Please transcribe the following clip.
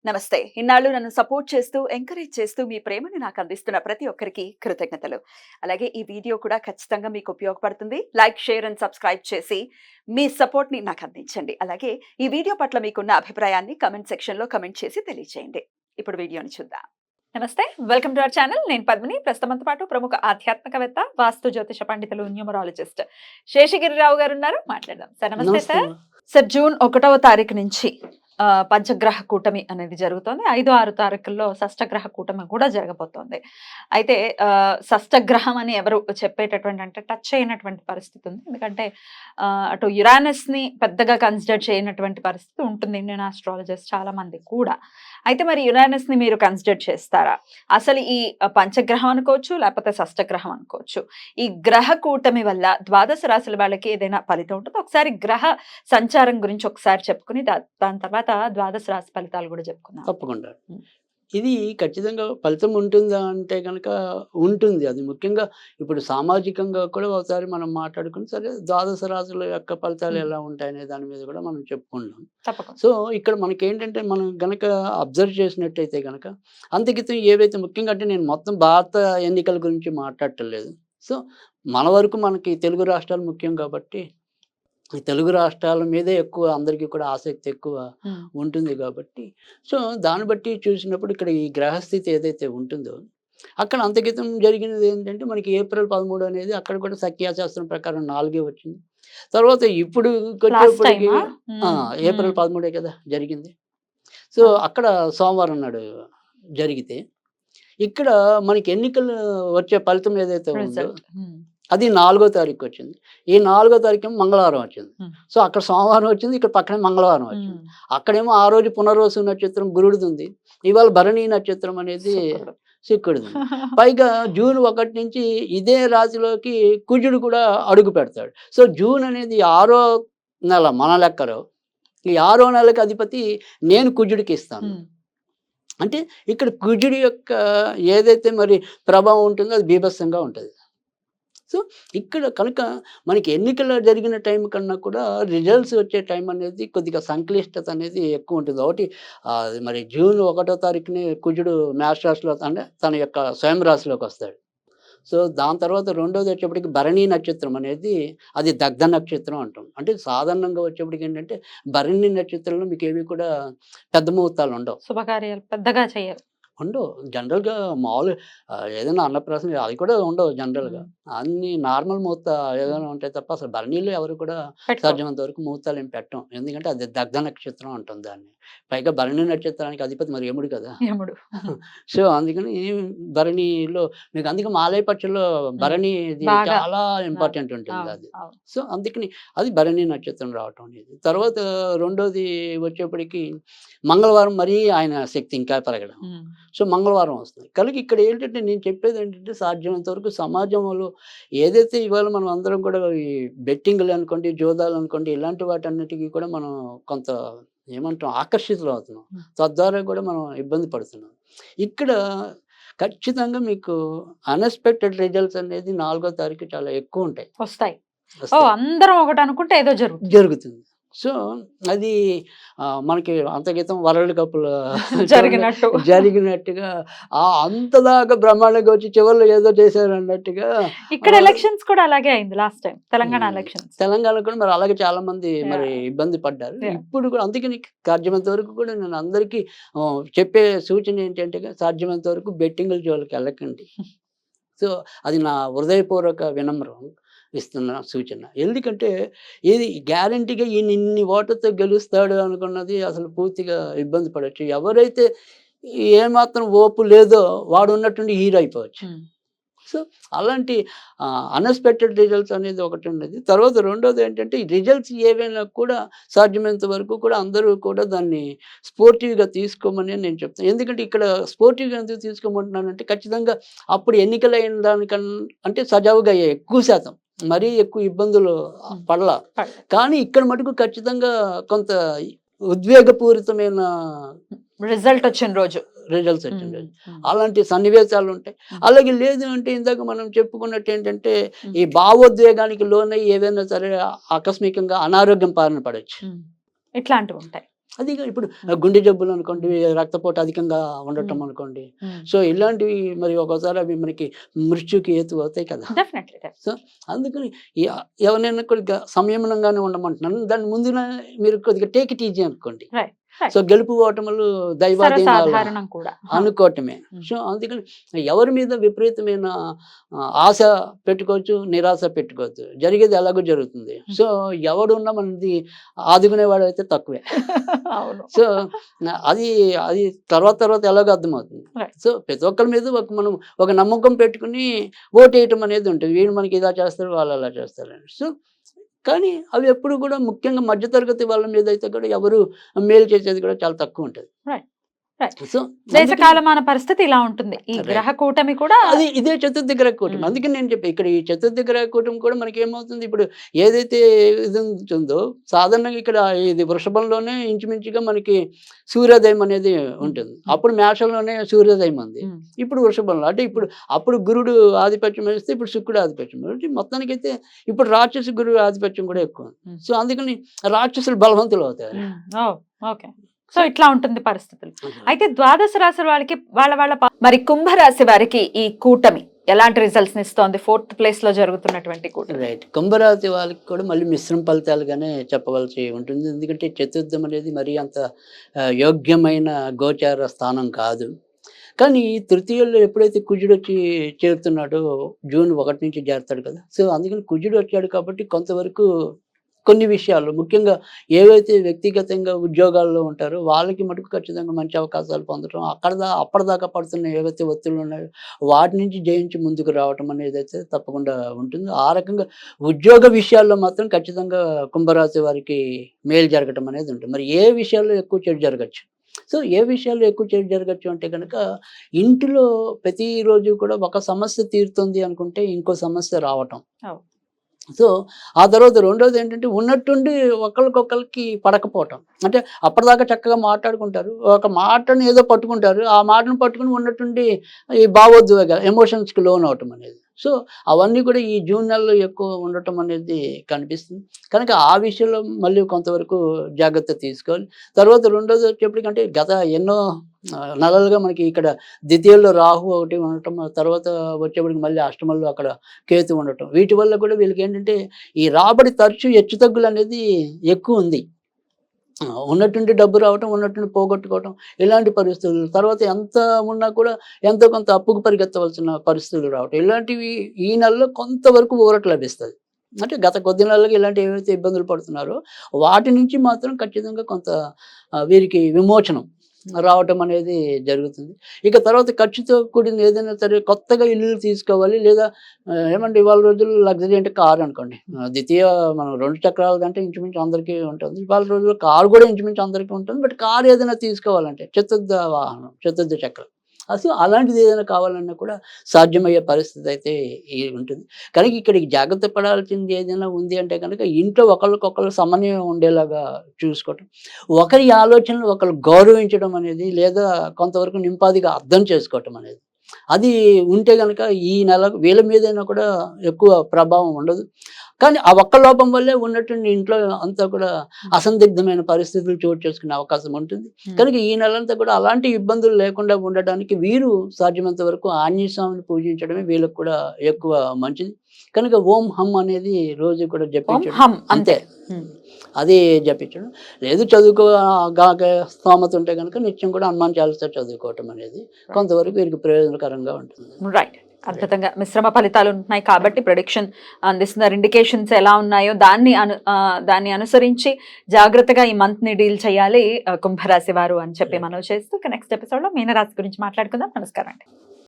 నమస్తే. ఇన్నాళ్ళు నన్ను సపోర్ట్ చేస్తూ, ఎంకరేజ్ చేస్తూ మీ ప్రేమని నాకు అందిస్తున్న ప్రతి ఒక్కరికి కృతజ్ఞతలు. అలాగే ఈ వీడియో కూడా ఖచ్చితంగా మీకు ఉపయోగపడుతుంది. లైక్, షేర్ అండ్ సబ్స్క్రైబ్ చేసి మీ సపోర్ట్‌ని నాకు అందించండి. అలాగే ఈ వీడియో పట్ల మీకున్న అభిప్రాయాన్ని కామెంట్ సెక్షన్‌లో కామెంట్ చేసి తెలియజేయండి. ఇప్పుడు వీడియోని చూద్దాం. నమస్తే. Welcome to our channel. నేను పద్మిని. ప్రస్తుతం మనతో పాటు ప్రముఖ ఆధ్యాత్మికవేత్త, వాస్తు జ్యోతిష పండితులు, న్యూమరాలజిస్ట్ శేషగిరిరావు గారు ఉన్నారు. మాట్లాడదాం. సార్ నమస్తే సార్. సార్ జూన్ 1వ తారీఖు నుంచి పంచగ్రహ కూటమి అనేది జరుగుతోంది. 5, 6 తారీఖుల్లో షష్టగ్రహ కూటమి కూడా జరగబోతోంది. అయితే షష్టగ్రహం అని ఎవరు చెప్పేటటువంటి అంటే టచ్ అయినటువంటి పరిస్థితి ఉంది. ఎందుకంటే అటు యురానస్‌ని పెద్దగా కన్సిడర్ చేయనటువంటి పరిస్థితి ఉంటుంది ఇండియన్ ఆస్ట్రాలజర్స్ చాలా మంది కూడా. అయితే మరి యురానస్‌ని మీరు కన్సిడర్ చేస్తారా? అసలు ఈ పంచగ్రహం అనుకోవచ్చు, లేకపోతే షష్టగ్రహం అనుకోవచ్చు. ఈ గ్రహ కూటమి వల్ల ద్వాదశ రాశుల వాళ్ళకి ఏదైనా ఫలితం ఉంటుందా? ఒకసారి గ్రహ సంచారం గురించి ఒకసారి చెప్పుకుని దాని తర్వాత ద్వాదశ రాశి ఫలితాలు కూడా చెప్పుకుందాం. తప్పకుండా. ఇది ఖచ్చితంగా ఫలితం ఉంటుందా అంటే గనక ఉంటుంది. అది ముఖ్యంగా ఇప్పుడు సామాజికంగా కూడా ఒకసారి మనం మాట్లాడుకుని సరే ద్వాదశ రాశుల యొక్క ఫలితాలు ఎలా ఉంటాయనే దాని మీద కూడా మనం చెప్పుకుందాం. తప్పకుండా. సో, ఇక్కడ మనకేంటంటే మనం గనక అబ్జర్వ్ చేసినట్టయితే గనక అంతకితం ఏవైతే ముఖ్యంగా అంటే నేను మొత్తం భారత ఎన్నికల గురించి మాట్లాడటం లేదు. సో, మన వరకు మనకి తెలుగు రాష్ట్రాలు ముఖ్యం కాబట్టి ఈ తెలుగు రాష్ట్రాల మీదే ఎక్కువ అందరికీ కూడా ఆసక్తి ఎక్కువ ఉంటుంది కాబట్టి సో దాన్ని బట్టి చూసినప్పుడు ఇక్కడ ఈ గ్రహస్థితి ఏదైతే ఉంటుందో అక్కడ అంతకితం జరిగినది ఏంటంటే మనకి ఏప్రిల్ 13 అనేది అక్కడ కూడా సంఖ్యాశాస్త్రం ప్రకారం 4 వచ్చింది. తర్వాత ఇప్పుడు వచ్చేప్పటికి ఏప్రిల్ 13 కదా జరిగింది. సో అక్కడ సోమవారం నాడు జరిగితే ఇక్కడ మనకి ఎన్నికలు వచ్చే ఫలితం ఏదైతే ఉందో అది 4వ తారీఖు వచ్చింది. ఈ 4వ తారీఖు మంగళవారం వచ్చింది. సో అక్కడ సోమవారం వచ్చింది, ఇక్కడ పక్కనే మంగళవారం వచ్చింది. అక్కడేమో ఆ రోజు పునర్వసు నక్షత్రం గురుడిది ఉంది, ఇవాళ భరణి నక్షత్రం అనేది శుక్రుడిది. పైగా జూన్ 1 నుంచి ఇదే రాశిలోకి కుజుడు కూడా అడుగు పెడతాడు. సో జూన్ అనేది 6వ నెల మన లెక్కలో. ఈ 6వ నెలకి అధిపతి నేను కుజుడికి ఇస్తాను. అంటే ఇక్కడ కుజుడి యొక్క ఏదైతే మరి ప్రభావం ఉంటుందో అది బీభత్సంగా ఉంటుంది. సో ఇక్కడ కనుక మనకి ఎన్నికలు జరిగిన టైం కన్నా కూడా రిజల్ట్స్ వచ్చే టైం అనేది కొద్దిగా సంక్లిష్టత అనేది ఎక్కువ ఉంటుంది. ఒకటి మరి జూన్ 1వ తారీఖుని కుజుడు మేష రాశిలో అంటే తన యొక్క స్వయం రాశిలోకి వస్తాడు. సో దాని తర్వాత రెండోది వచ్చేప్పటికి భరణి నక్షత్రం అనేది అది దగ్ధ నక్షత్రం అంటాం. అంటే సాధారణంగా వచ్చేప్పటికి ఏంటంటే భరణి నక్షత్రంలో మీకు ఏవి కూడా పెద్ద ముహూర్తాలు ఉండవు, శుభకార్యాలు పెద్దగా చేయరు, ఉండవు. జనరల్‌గా మామూలు ఏదైనా అన్నప్రాసన అది కూడా ఉండవు జనరల్‌గా. అన్నీ నార్మల్ ముహూర్త ఏదైనా ఉంటాయి తప్ప అసలు భరణిలో ఎవరు కూడా సాధ్యమైనంత వరకు ముహూర్తాలు ఏం పెట్టం. ఎందుకంటే అది దగ్ధ నక్షత్రం అంటాం దాన్ని. పైగా భరణి నక్షత్రానికి అధిపతి మరి యముడు కదా! యముడు. సో అందుకని భరణిలో మీకు అందుకే మాలయ పక్షుల్లో భరణిది చాలా ఇంపార్టెంట్ ఉంటుంది అది. సో అందుకని అది భరణి నక్షత్రం రావటం అనేది. తర్వాత రెండోది వచ్చేప్పటికి మంగళవారం మరీ ఆయన శక్తి ఇంకా పెరగడం. సో మంగళవారం వస్తుంది. కనుక ఇక్కడ ఏంటంటే నేను చెప్పేది ఏంటంటే సాధ్యమైనంత వరకు సమాజంలో ఏదైతే ఇవాళ మనం అందరం కూడా ఈ బెట్టింగ్లు అనుకోండి, జోదాలు అనుకోండి, ఇలాంటి వాటన్నిటికీ కూడా మనం కొంత ఏమంటాం ఆకర్షితులు అవుతున్నాం. తద్వారా కూడా మనం ఇబ్బంది పడుతున్నాం. ఇక్కడ ఖచ్చితంగా మీకు అన్ఎక్స్‌పెక్టెడ్ రిజల్ట్స్ అనేది 4వ తారీఖు చాలా ఎక్కువ ఉంటాయి, వస్తాయి. అందరం ఒకటి అనుకుంటే ఏదో జరుగుతుంది. సో అది మనకి అంతక్రితం వరల్డ్ కప్‌లో జరిగినట్టుగా అంతదాకా బ్రహ్మాండంగా వచ్చి చివరిలో ఏదో చేశారు అన్నట్టుగా ఇక్కడ ఎలక్షన్స్ కూడా అలాగే అయింది last time Telangana elections. Telangana కూడా మరి అలాగే చాలా మంది మరి ఇబ్బంది పడ్డారు. ఇప్పుడు కూడా అందుకని సాధ్యమైనంత వరకు కూడా నేను అందరికీ చెప్పే సూచన ఏంటంటే సాధ్యమైనంత వరకు బెట్టింగ్ల జోలికి వెళ్ళకండి. సో అది నా హృదయపూర్వక వినమ్రం ఇస్తున్న సూచన. ఎందుకంటే ఇది గ్యారంటీగా ఈయన ఇన్ని ఓట్లతో గెలుస్తాడు అనుకున్నది అసలు పూర్తిగా ఇబ్బంది పడవచ్చు. ఎవరైతే ఏమాత్రం ఓపు లేదో వాడు ఉన్నట్టుండి హీరో అయిపోవచ్చు. సో అలాంటి అన్ఎక్స్‌పెక్టెడ్ రిజల్ట్స్ అనేది ఒకటి ఉన్నది. తర్వాత రెండోది ఏంటంటే ఈ రిజల్ట్స్ ఏవైనా కూడా సాధ్యమైనంత వరకు కూడా అందరూ కూడా దాన్ని స్పోర్టివ్‌గా తీసుకోమని నేను చెప్తాను. ఎందుకంటే ఇక్కడ స్పోర్టివ్‌గా ఎందుకు తీసుకోమంటున్నానంటే ఖచ్చితంగా అప్పుడు ఎన్నికలైన దానికన్నా అంటే సజావుగా అయ్యాయి ఎక్కువ శాతం. మరీ ఎక్కువ ఇబ్బందులు పడలా. కానీ ఇక్కడ మటుకు ఖచ్చితంగా కొంత ఉద్వేగపూరితమైన రిజల్ట్స్ వచ్చిన రోజు అలాంటి సన్నివేశాలు ఉంటాయి. అలాగే లేదు అంటే ఇందాక మనం చెప్పుకున్నట్టు ఏంటంటే ఈ భావోద్వేగానికి లోనై ఏదైనా సరే ఆకస్మికంగా అనారోగ్యం బారిన పడవచ్చు. ఇట్లాంటివి ఉంటాయి. అది ఇప్పుడు గుండె జబ్బులు అనుకోండి, రక్తపోటు అధికంగా ఉండటం అనుకోండి. సో ఇలాంటివి మరి ఒక్కోసారి అవి మనకి మృత్యుకి హేతు అవుతాయి కదా. డెఫినెట్లీ. సో అందుకని ఎవరైనా కొద్దిగా సంయమనంగానే ఉండమంటున్నాను. దాని ముందున మీరు కొద్దిగా టేక్ ఇట్ ఈజీ అనుకోండి. రైట్. సో గెలుపు ఓటములు దైవాధీనాలు సర్వసాధారణం కూడా. అనుకోవటమే. సో అందుకని ఎవరి మీద విపరీతమైన ఆశ పెట్టుకోవచ్చు, నిరాశ పెట్టుకోవచ్చు. జరిగేది ఎలాగో జరుగుతుంది. సో ఎవడున్నా మనది ఆదుకునేవాడు అయితే తక్కువే. అవును. సో అది అది తర్వాత ఎలాగో అర్థమవుతుంది. Right. సో ప్రతి ఒక్కరి మీద మనం ఒక నమ్మకం పెట్టుకుని ఓటేయటం అనేది ఉంటుంది. వీడు మనకి ఇలా చేస్తారు, వాళ్ళు అలా చేస్తారని. సో కానీ అవి ఎప్పుడు కూడా ముఖ్యంగా మధ్యతరగతి వాళ్ళ మీద అయితే కూడా ఎవరు మేలు చేసేది కూడా చాలా తక్కువ ఉంటుంది. Right. Right. సో దేశ కాలమాన పరిస్థితి ఇలా ఉంటుంది. ఈ Right. గ్రహ కూటమి కూడా అది ఇదే చతుర్థ గ్రహ కూటమి. అందుకని నేను చెప్పి ఇక్కడ ఈ చతుర్థ గ్రహ కూటమి కూడా మనకి ఏమవుతుంది, ఇప్పుడు ఏదైతే ఇది ఉంటుందో సాధారణంగా ఇక్కడ ఇది వృషభంలోనే ఇంచుమించుగా మనకి సూర్యోదయం అనేది ఉంటుంది. అప్పుడు మేషంలోనే సూర్యోదయం ఉంది. ఇప్పుడు వృషభంలో అంటే ఇప్పుడు అప్పుడు గురుడు ఆధిపత్యం వహిస్తే ఇప్పుడు శుక్రుడు ఆధిపత్యం వహిస్తే మొత్తానికైతే ఇప్పుడు రాక్షస గురువు ఆధిపత్యం కూడా ఎక్కువ. సో అందుకని రాక్షసులు బలవంతులు అవుతారు. ఓకే. సో ఇట్లా ఉంటుంది పరిస్థితులు. అయితే ద్వాదశ రాశి వాళ్ళకి మరి కుంభరాశి వారికి ఈ కూటమి ఎలాంటి రిజల్ట్స్ ఇస్తోంది? 4th ప్లేస్ లో జరుగుతున్నటువంటి కూటమి. రైట్. కుంభరాశి వాళ్ళకి కూడా మళ్ళీ మిశ్రమ ఫలితాలుగానే చెప్పవలసి ఉంటుంది. ఎందుకంటే చతుర్థం అనేది మరీ అంత యోగ్యమైన గోచార స్థానం కాదు. కానీ తృతీయంలో ఎప్పుడైతే కుజుడు వచ్చి చేరుతున్నాడో జూన్ 1 నుంచి చేరుతాడు కదా. సో అందుకని కుజుడు వచ్చాడు కాబట్టి కొంతవరకు కొన్ని విషయాలు ముఖ్యంగా ఏవైతే వ్యక్తిగతంగా ఉద్యోగాల్లో ఉంటారో వాళ్ళకి మటుకు ఖచ్చితంగా మంచి అవకాశాలు పొందడం, అప్పటిదాకా పడుతున్న ఏవైతే ఒత్తిళ్ళు ఉన్నాయో వాటి నుంచి జయించి ముందుకు రావటం అనేది అయితే తప్పకుండా ఉంటుంది. ఆ రకంగా ఉద్యోగ విషయాల్లో మాత్రం ఖచ్చితంగా కుంభరాశి వారికి మేలు జరగటం అనేది ఉంటుంది. మరి ఏ విషయాల్లో ఎక్కువ చెడు జరగచ్చు? సో ఏ విషయాల్లో ఎక్కువ చెడు జరగచ్చు అంటే కనుక ఇంటిలో ప్రతిరోజు కూడా ఒక సమస్య తీరుతుంది అనుకుంటే ఇంకో సమస్య రావటం. సో ఆ తర్వాత రెండోది ఏంటంటే ఉన్నట్టుండి ఒకరికొకరికి పడకపోవటం. అంటే అప్పటిదాకా చక్కగా మాట్లాడుకుంటారు, ఒక మాటను ఏదో పట్టుకుంటారు, ఆ మాటను పట్టుకుని ఉన్నట్టుండి ఈ భావోద్వేగ ఎమోషన్స్కి లోన్ అవటం అనేది. సో అవన్నీ కూడా ఈ జూన్ నెలలో ఎక్కువ ఉండటం అనేది కనిపిస్తుంది. కనుక ఆ విషయంలో మళ్ళీ కొంతవరకు జాగ్రత్త తీసుకోవాలి. తర్వాత రెండోది వచ్చేప్పటికంటే గత ఎన్నో నెలలుగా మనకి ఇక్కడ ద్వితీయంలో రాహు ఒకటి ఉండటం, తర్వాత వచ్చేప్పటికి మళ్ళీ అష్టమంలో అక్కడ కేతు ఉండటం, వీటి వల్ల కూడా వీళ్ళకి ఏంటంటే ఈ రాబడి తరచు హెచ్చుతగ్గులు అనేది ఎక్కువ ఉంది. ఉన్నట్టుండి డబ్బు రావటం, ఉన్నట్టుండి పోగొట్టుకోవటం, ఇలాంటి పరిస్థితులు. తర్వాత ఎంత ఉన్నా కూడా ఎంతో కొంత అప్పుకు పరిగెత్తవలసిన పరిస్థితులు రావటం, ఇలాంటివి ఈ నెలలో కొంతవరకు ఊరట లభిస్తుంది. అంటే గత కొద్ది నెలలుగా ఇలాంటి ఏవైతే ఇబ్బందులు పడుతున్నారో వాటి నుంచి మాత్రం ఖచ్చితంగా కొంత వీరికి విమోచనం రావటం అనేది జరుగుతుంది. ఇక తర్వాత ఖర్చుతో కూడింది ఏదైనా సరే కొత్తగా ఇల్లు తీసుకోవాలి, లేదా ఏమంటే ఇవాళ రోజుల్లో లగ్జరీ అంటే కారు అనుకోండి. ద్వితీయ మనం 2 చక్రాల కంటే ఇంచుమించు అందరికీ ఉంటుంది. ఇవాళ రోజుల్లో కారు కూడా ఇంచుమించు అందరికీ ఉంటుంది. బట్ కారు ఏదైనా తీసుకోవాలంటే చతుర్థ వాహనం, చతుర్థ చక్రం, అసలు అలాంటిది ఏదైనా కావాలన్నా కూడా సాధ్యమయ్యే పరిస్థితి అయితే ఉంటుంది. కనుక ఇక్కడికి జాగ్రత్త పడాల్సింది ఏదైనా ఉంది అంటే కనుక ఇంట్లో ఒకరికొకరు సమన్వయం ఉండేలాగా చూసుకోవటం, ఒకరి ఆలోచనలు ఒకరు గౌరవించడం అనేది, లేదా కొంతవరకు నింపాదిగా అర్థం చేసుకోవటం అనేది, అది ఉంటే కనుక ఈ నెల వీళ్ళ మీదైనా కూడా ఎక్కువ ప్రభావం ఉండదు. కానీ ఆ ఒక్క లోపం వల్లే ఉన్నటువంటి ఇంట్లో అంతా కూడా అసందిగ్ధమైన పరిస్థితులు చోటు చేసుకునే అవకాశం ఉంటుంది. కనుక ఈ నెలంతా కూడా అలాంటి ఇబ్బందులు లేకుండా ఉండడానికి వీరు సాధ్యమైనంత వరకు ఆంజనేయ స్వామిని పూజించడమే వీళ్ళకి కూడా ఎక్కువ మంచిది. కనుక ఓం హం అనేది రోజు కూడా జపించడం, అంతే అది జపించడం. లేదు స్తోమత ఉంటే కనుక నిత్యం కూడా హనుమాన్ చాలీసా చదువుకోవటం అనేది కొంతవరకు వీరికి ప్రయోజనకరంగా ఉంటుంది. రైట్. అద్భుతంగా మిశ్రమ ఫలితాలు ఉంటున్నాయి కాబట్టి ప్రెడిక్షన్ అందిస్తున్నారు. ఇండికేషన్స్ ఎలా ఉన్నాయో దాన్ని అనుసరించి జాగ్రత్తగా ఈ మంత్ ని డీల్ చేయాలి కుంభరాశి వారు అని చెప్పి మనవి చేస్తూ నెక్స్ట్ ఎపిసోడ్ లో మీనరాశి గురించి మాట్లాడుకుందాం. నమస్కారం అండి.